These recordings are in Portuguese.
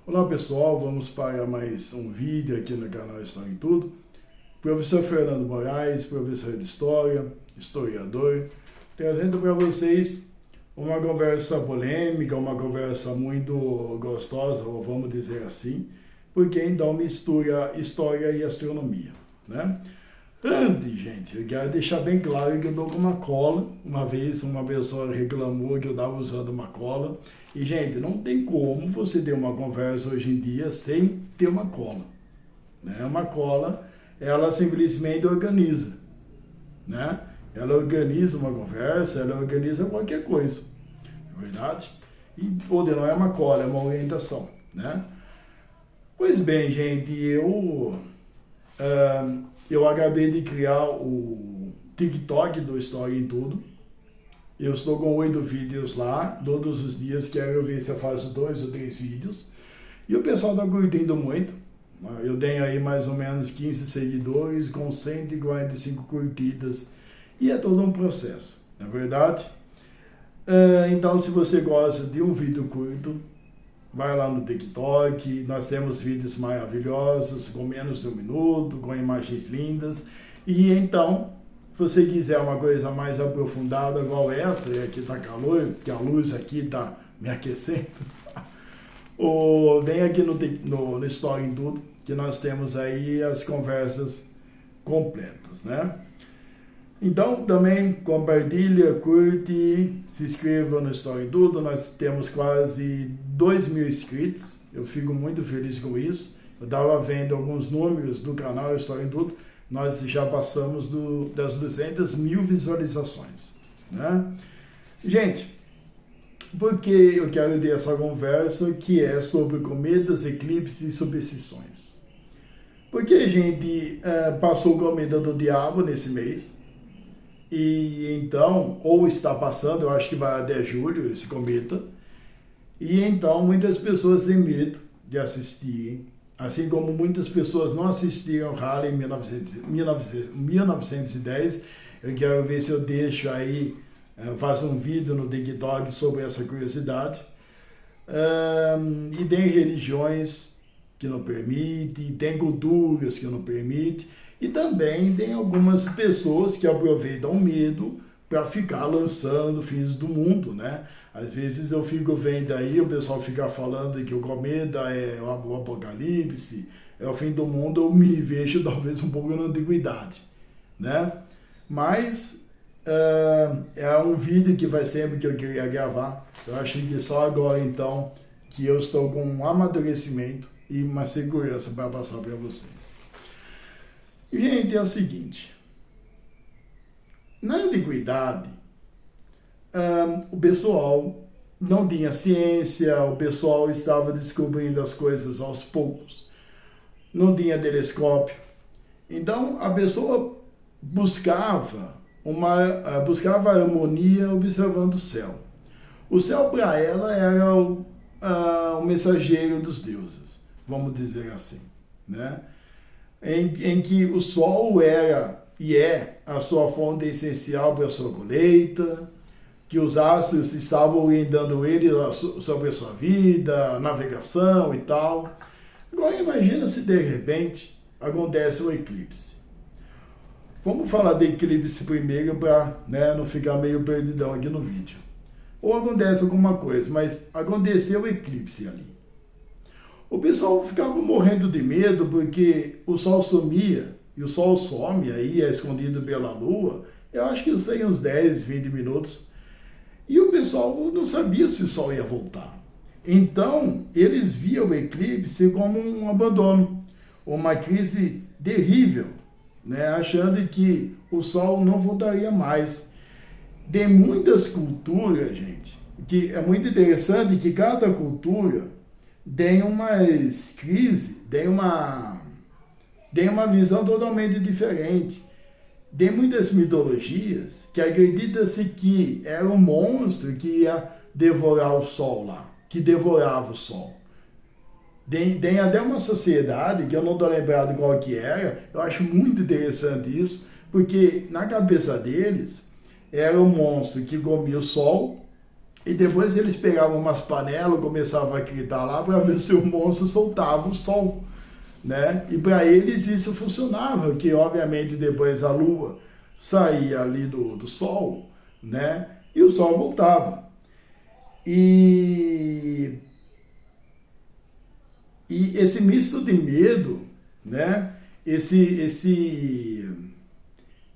Olá pessoal, vamos para mais um vídeo aqui no canal História em Tudo. Professor Fernando Moraes, professor de História, historiador, trazendo para vocês uma conversa polêmica, uma conversa muito gostosa, ou vamos dizer assim, porque então mistura história e astronomia, né? Antes, gente, eu quero deixar bem claro que eu estou com uma cola. Uma vez uma pessoa reclamou que eu estava usando uma cola. E, gente, não tem como você ter uma conversa hoje em dia sem ter uma cola, né? Uma cola, ela simplesmente organiza, né? Ela organiza uma conversa, ela organiza qualquer coisa, é verdade? E outra, não é uma cola, é uma orientação, né? Pois bem, gente, eu acabei de criar o TikTok do História em Tudo. Eu estou com 8 vídeos lá, todos os dias quero ver se eu faço 2 ou 3 vídeos. E o pessoal está curtindo muito. Eu tenho aí mais ou menos 15 seguidores com 145 curtidas. E é todo um processo, não é verdade? Então, se você gosta de um vídeo curto, vai lá no TikTok, nós temos vídeos maravilhosos, com menos de 1 minuto, com imagens lindas. E então, se você quiser uma coisa mais aprofundada, igual essa, e aqui está calor, porque a luz aqui está me aquecendo, ou vem aqui no História em Tudo, que nós temos aí as conversas completas, né? Então, também compartilha, curte, se inscreva no História em Tudo. Nós temos quase 2.000 inscritos. Eu fico muito feliz com isso. Eu estava vendo alguns números do canal História em Tudo. Nós já passamos das 200 mil visualizações, né? Gente, por que eu quero ter essa conversa que é sobre cometas, eclipses e superstições? Porque a gente passou o cometa do diabo nesse mês. E então, ou está passando, eu acho que vai até julho esse cometa. E então muitas pessoas têm medo de assistirem. Assim como muitas pessoas não assistiram Halley em 1910. Eu quero ver se eu deixo aí, faço um vídeo no TikTok sobre essa curiosidade. E tem religiões que não permitem, tem culturas que não permitem. E também tem algumas pessoas que aproveitam o medo para ficar lançando fins do mundo, né? Às vezes eu fico vendo aí, o pessoal fica falando que o cometa é o apocalipse, é o fim do mundo, eu me vejo talvez um pouco na antiguidade, né? Mas é um vídeo que vai sempre que eu queria gravar. Eu acho que só agora então que eu estou com um amadurecimento e uma segurança para passar para vocês. Gente, é o seguinte, na antiguidade, o pessoal não tinha ciência, o pessoal estava descobrindo as coisas aos poucos, não tinha telescópio. Então, a pessoa buscava harmonia observando o céu. O céu, para ela, era o mensageiro dos deuses, vamos dizer assim, né? Em que o sol era e é a sua fonte essencial para a sua colheita, que os astros estavam orientando ele sobre a sua vida, navegação e tal. Agora imagina se de repente acontece um eclipse. Vamos falar de eclipse primeiro para, né, não ficar meio perdidão aqui no vídeo. Ou acontece alguma coisa, mas aconteceu o eclipse ali. O pessoal ficava morrendo de medo porque o sol sumia, e o sol some, aí é escondido pela lua, eu acho que eu sei uns 10, 20 minutos, e o pessoal não sabia se o sol ia voltar. Então, eles viam o eclipse como um abandono, uma crise terrível, né? Achando que o sol não voltaria mais. Tem muitas culturas, gente, que é muito interessante que cada cultura tem umas crises, tem uma visão totalmente diferente. Tem muitas mitologias que acredita-se que era um monstro que ia devorar o sol lá, que devorava o sol. Tem até uma sociedade, que eu não estou lembrado qual que era, eu acho muito interessante isso, porque na cabeça deles era um monstro que comia o sol, E depois eles pegavam umas panelas, começavam a gritar lá para ver se o monstro soltava o sol, né? E para eles isso funcionava, que obviamente depois a lua saía ali do sol, né? E o sol voltava. E esse misto de medo, né?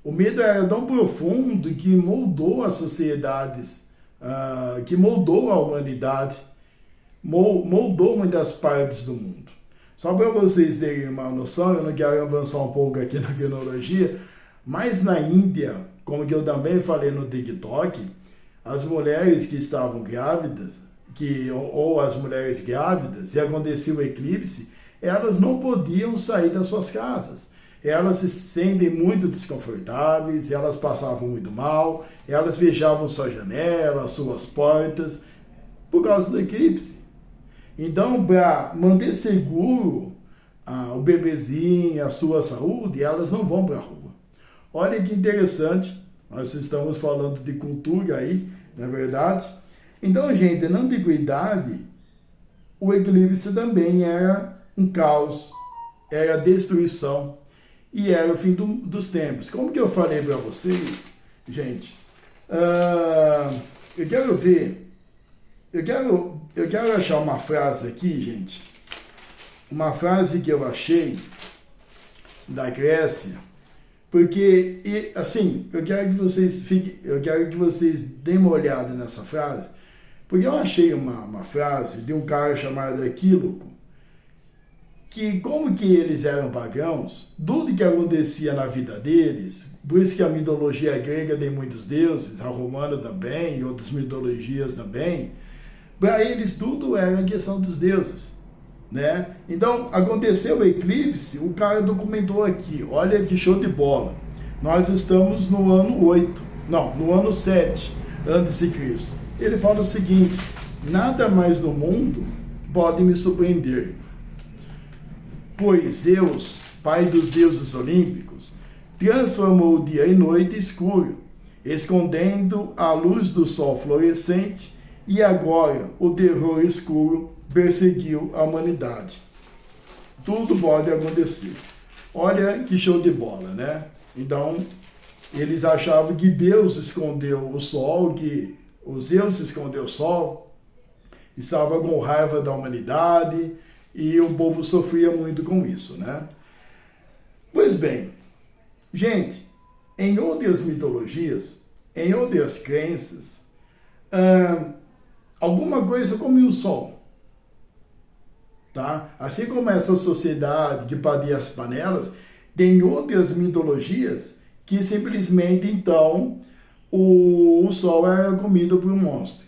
O medo era tão profundo que moldou as sociedades, que moldou a humanidade, moldou muitas partes do mundo. Só para vocês terem uma noção, eu não quero avançar um pouco aqui na cronologia, mas na Índia, como que eu também falei no TikTok, as mulheres que estavam grávidas, ou as mulheres grávidas, se acontecia o eclipse, elas não podiam sair das suas casas. Elas se sentem muito desconfortáveis, elas passavam muito mal, elas fechavam suas janelas, suas portas, por causa do eclipse. Então, para manter seguro o bebezinho, a sua saúde, elas não vão para a rua. Olha que interessante, nós estamos falando de cultura aí, não é verdade? Então, gente, na antiguidade, o eclipse também era um caos, era destruição e era o fim dos tempos. Como que eu falei para vocês, gente, eu quero ver, eu quero achar uma frase aqui, gente, uma frase que eu achei da Grécia, porque, assim, eu quero que vocês deem uma olhada nessa frase, porque eu achei uma frase de um cara chamado Aquíloco, que como que eles eram pagãos, tudo que acontecia na vida deles, por isso que a mitologia grega tem muitos deuses, a romana também, e outras mitologias também, para eles tudo era questão dos deuses, né? Então, aconteceu o eclipse, o cara documentou aqui, olha que show de bola, nós estamos no ano 8, não, no ano 7 antes de Cristo. Ele fala o seguinte: nada mais no mundo pode me surpreender, pois Zeus, pai dos deuses olímpicos, transformou o dia em noite escuro, escondendo a luz do sol florescente, e agora o terror escuro perseguiu a humanidade. Tudo pode acontecer. Olha que show de bola, né? Então, eles achavam que Deus escondeu o sol, que o Zeus escondeu o sol, estava com raiva da humanidade, e o povo sofria muito com isso, né? Pois bem, gente, em outras mitologias, em outras crenças, alguma coisa come o sol, tá? Assim como essa sociedade que padia as panelas, tem outras mitologias que simplesmente, então, o sol era comido por um monstro.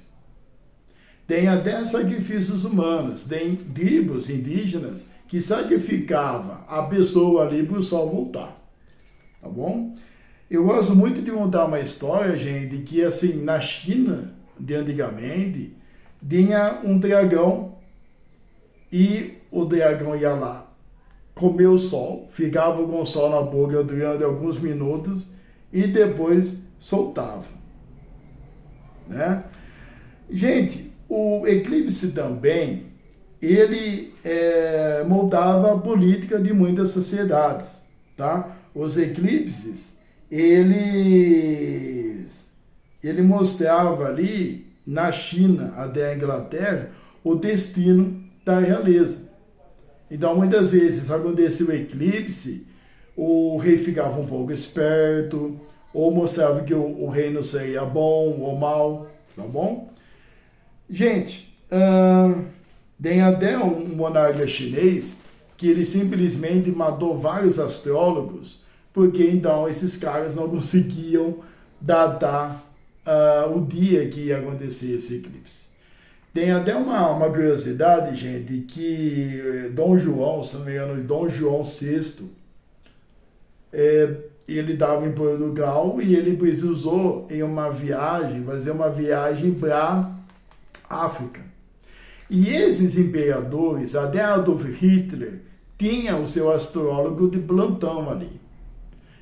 Tem até sacrifícios humanos, tem tribos indígenas que sacrificavam a pessoa ali para o sol voltar, tá bom? Eu gosto muito de contar uma história, gente, que assim, na China, de antigamente, tinha um dragão e o dragão ia lá comer o sol, ficava com o sol na boca durante alguns minutos e depois soltava, né? Gente, o eclipse também, ele moldava a política de muitas sociedades, tá? Os eclipses, ele mostrava ali, na China até a Inglaterra, o destino da realeza. Então, muitas vezes, acontecia o eclipse, o rei ficava um pouco esperto, ou mostrava que o reino seria bom ou mal, tá bom? Gente, tem até um monarca chinês que ele simplesmente matou vários astrólogos, porque então esses caras não conseguiam datar o dia que ia acontecer esse eclipse. Tem até uma curiosidade, gente, que Dom João, se não me engano, Dom João VI, ele estava em Portugal e ele precisou fazer uma viagem para África. E esses imperadores, até Adolf Hitler, tinha o seu astrólogo de plantão ali.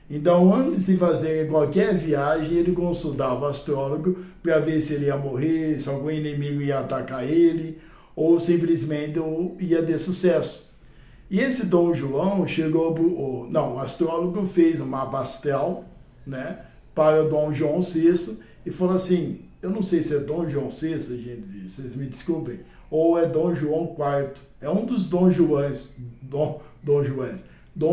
Então, antes de fazer qualquer viagem, ele consultava o astrólogo para ver se ele ia morrer, se algum inimigo ia atacar ele, ou simplesmente ia ter sucesso. E esse Dom João chegou, o astrólogo fez um mapa astral, né, para o Dom João VI e falou assim, eu não sei se é Dom João VI, gente, vocês me desculpem, ou é Dom João IV, é um dos Dom Joões, Dom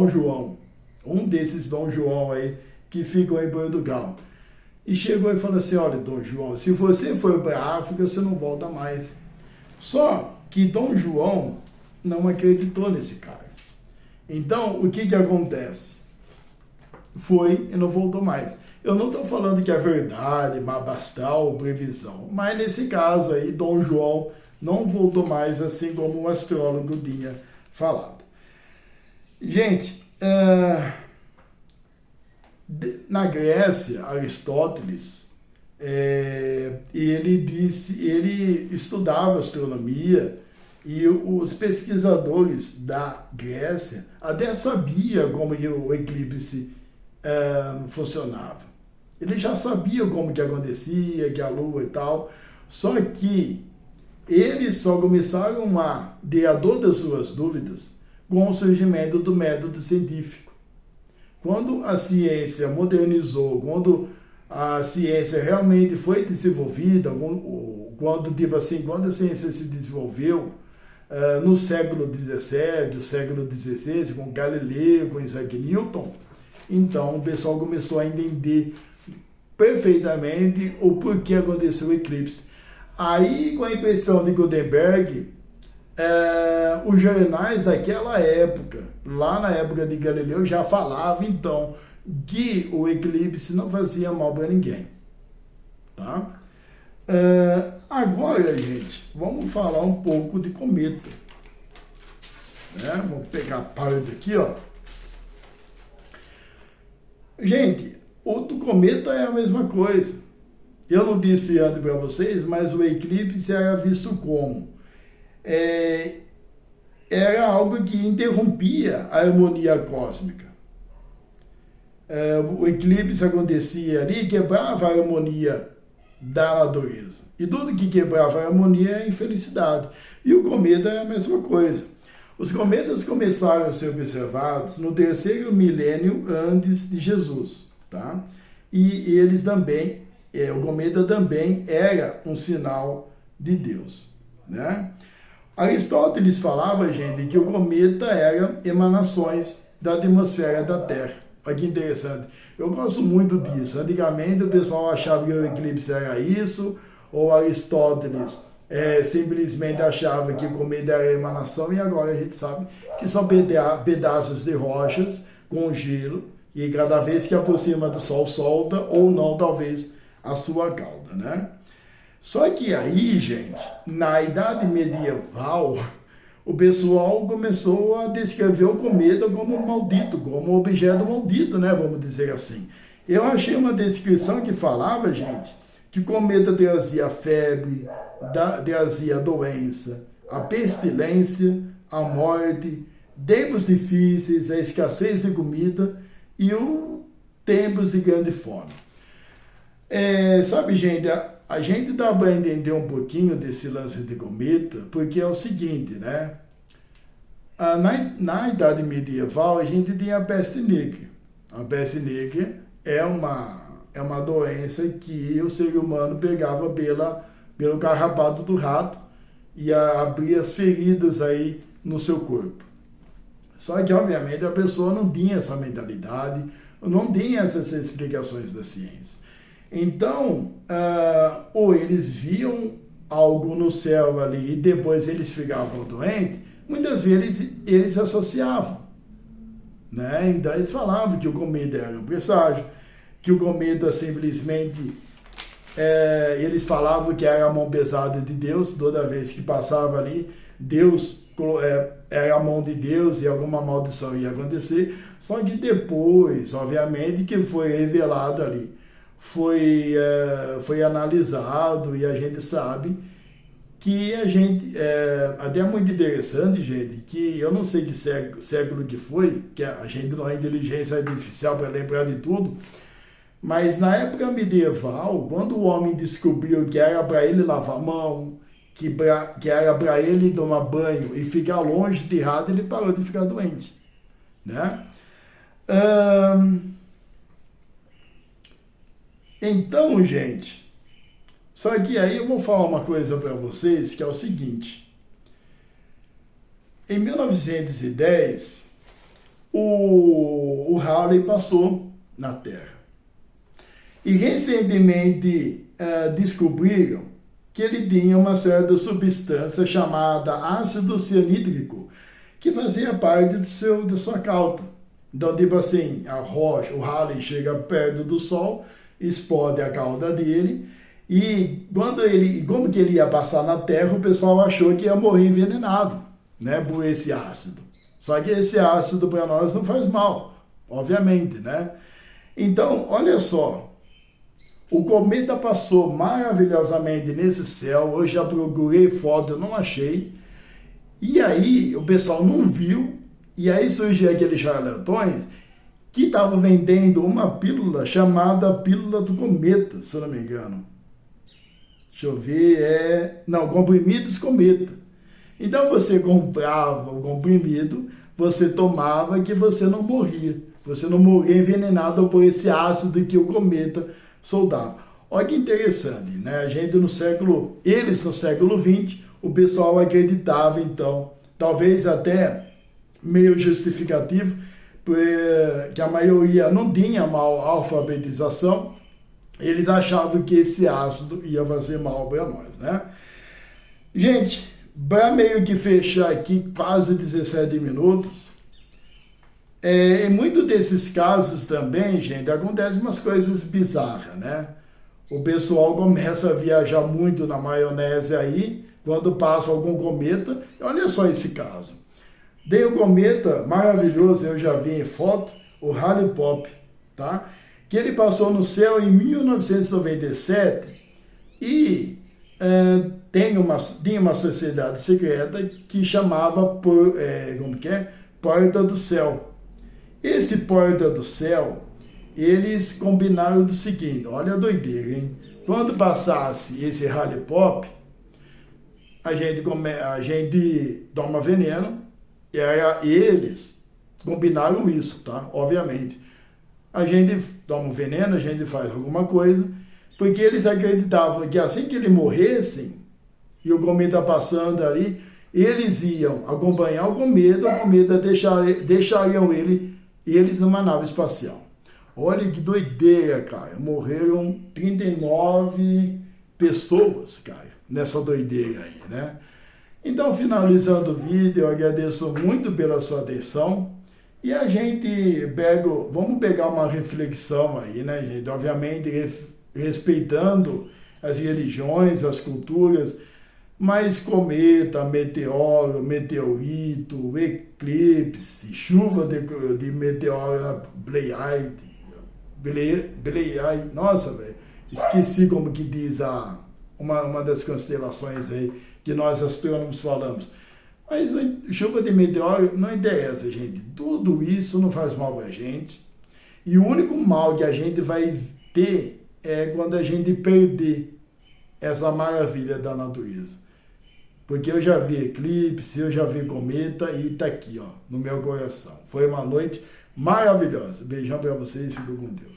João, um desses Dom João aí que ficam em Portugal. E chegou e falou assim, olha, Dom João, se você for para a África, você não volta mais. Só que Dom João não acreditou nesse cara. Então, o que acontece? Foi e não voltou mais. Eu não estou falando que é verdade, mapa astral, previsão, mas nesse caso aí, Dom João não voltou mais, assim como o astrólogo tinha falado. Gente, na Grécia, Aristóteles, ele estudava astronomia e os pesquisadores da Grécia até sabiam como que o eclipse funcionava. Ele já sabia como que acontecia, que a Lua e tal, só que eles só começaram a ter todas as suas dúvidas com o surgimento do método científico. Quando a ciência modernizou, quando a ciência realmente foi desenvolvida, quando a ciência se desenvolveu no século XVII, século XVI, com Galileu, com Isaac Newton, então o pessoal começou a entender perfeitamente o porquê aconteceu o eclipse. Aí, com a impressão de Gutenberg, os jornais daquela época, lá na época de Galileu, já falavam então que o eclipse não fazia mal para ninguém. Tá? Agora, gente, vamos falar um pouco de cometa. Vamos pegar a parte aqui, ó. Gente, o do cometa é a mesma coisa. Eu não disse antes para vocês, mas o eclipse era visto como era algo que interrompia a harmonia cósmica. O eclipse acontecia ali e quebrava a harmonia da natureza. E tudo que quebrava a harmonia é infelicidade. E o cometa é a mesma coisa. Os cometas começaram a ser observados no 3º milênio antes de Jesus. Tá? E eles também, o cometa também era um sinal de Deus. Né? Aristóteles falava, gente, que o cometa era emanações da atmosfera da Terra. Olha que interessante. Eu gosto muito disso. Antigamente o pessoal achava que o eclipse era isso, ou Aristóteles simplesmente achava que o cometa era emanação, e agora a gente sabe que são pedaços de rochas com gelo, e cada vez que aproxima do Sol solta, ou não, talvez, a sua cauda, né? Só que aí, gente, na Idade Medieval, o pessoal começou a descrever o cometa como maldito, como objeto maldito, né? Vamos dizer assim. Eu achei uma descrição que falava, gente, que o cometa trazia febre, trazia doença, a pestilência, a morte, tempos difíceis, a escassez de comida e os tempos de grande fome. Sabe, gente, a gente dá para entender um pouquinho desse lance de cometa, porque é o seguinte, né? Na Idade Medieval, a gente tinha a peste negra. A peste negra é uma doença que o ser humano pegava pelo carrapato do rato e abria as feridas aí no seu corpo. Só que, obviamente, a pessoa não tinha essa mentalidade, não tinha essas explicações da ciência. Então, ou eles viam algo no céu ali e depois eles ficavam doentes, muitas vezes eles associavam. Né? Então, eles falavam que o cometa era um presságio, que o cometa simplesmente, eles falavam que era a mão pesada de Deus, toda vez que passava ali, Deus era a mão de Deus e alguma maldição ia acontecer, só que depois, obviamente, que foi revelado ali, foi analisado e a gente sabe que a gente, até é muito interessante, gente, que eu não sei que século que foi, que a gente não é inteligência artificial para lembrar de tudo, mas na época medieval, quando o homem descobriu que era para ele lavar a mão, que era para ele tomar banho e ficar longe de rato, ele parou de ficar doente, né? Então, gente, só que aí eu vou falar uma coisa para vocês, que é o seguinte. Em 1910, o Halley passou na Terra. E recentemente descobriram que ele tinha uma certa substância chamada ácido cianídrico, que fazia parte da sua cauda. Então, tipo assim, o Halley chega perto do Sol, explode a cauda dele, e como que ele ia passar na Terra, o pessoal achou que ia morrer envenenado, né, por esse ácido. Só que esse ácido para nós não faz mal, obviamente, né? Então, olha só, o cometa passou maravilhosamente nesse céu, eu já procurei foto, eu não achei, e aí o pessoal não viu, e aí surgiu aqueles charlatões que estavam vendendo uma pílula chamada pílula do cometa, se eu não me engano. Deixa eu ver, comprimidos cometa. Então você comprava o comprimido, você tomava que você não morria. Você não morria envenenado por esse ácido que o cometa soltava. Olha que interessante, né? Eles no século XX, o pessoal acreditava, então, talvez até meio justificativo, que a maioria não tinha mal alfabetização, eles achavam que esse ácido ia fazer mal para nós, né? Gente, para meio que fechar aqui quase 17 minutos, em muitos desses casos também, gente, acontecem umas coisas bizarras, né? O pessoal começa a viajar muito na maionese aí, quando passa algum cometa. Olha só esse caso. Tem um cometa maravilhoso, eu já vi em foto, o Halley-Bopp, tá? Que ele passou no céu em 1997 e tinha uma sociedade secreta que chamava Porta do Céu. Esse Porta do Céu, eles combinaram do seguinte, olha a doideira, hein? Quando passasse esse Halley-Bopp, a gente toma veneno, e eles combinaram isso, tá? Obviamente. A gente toma um veneno, a gente faz alguma coisa, porque eles acreditavam que assim que eles morressem, e o cometa passando ali, eles iam acompanhar o cometa deixariam eles numa nave espacial. Olha que doideira, cara. Morreram 39 pessoas, cara, nessa doideira aí, né? Então, finalizando o vídeo, eu agradeço muito pela sua atenção. E a gente vamos pegar uma reflexão aí, né, gente? Obviamente, respeitando as religiões, as culturas, mas cometa, meteoro, meteorito, eclipse, chuva de meteoro, Pleiade, nossa, velho, esqueci como que diz uma das constelações aí que nós astrônomos falamos. Mas chuva de meteoro não interessa, gente. Tudo isso não faz mal pra gente. E o único mal que a gente vai ter é quando a gente perder essa maravilha da natureza. Porque eu já vi eclipse, eu já vi cometa e tá aqui, ó, no meu coração. Foi uma noite maravilhosa. Beijão pra vocês, fico com Deus.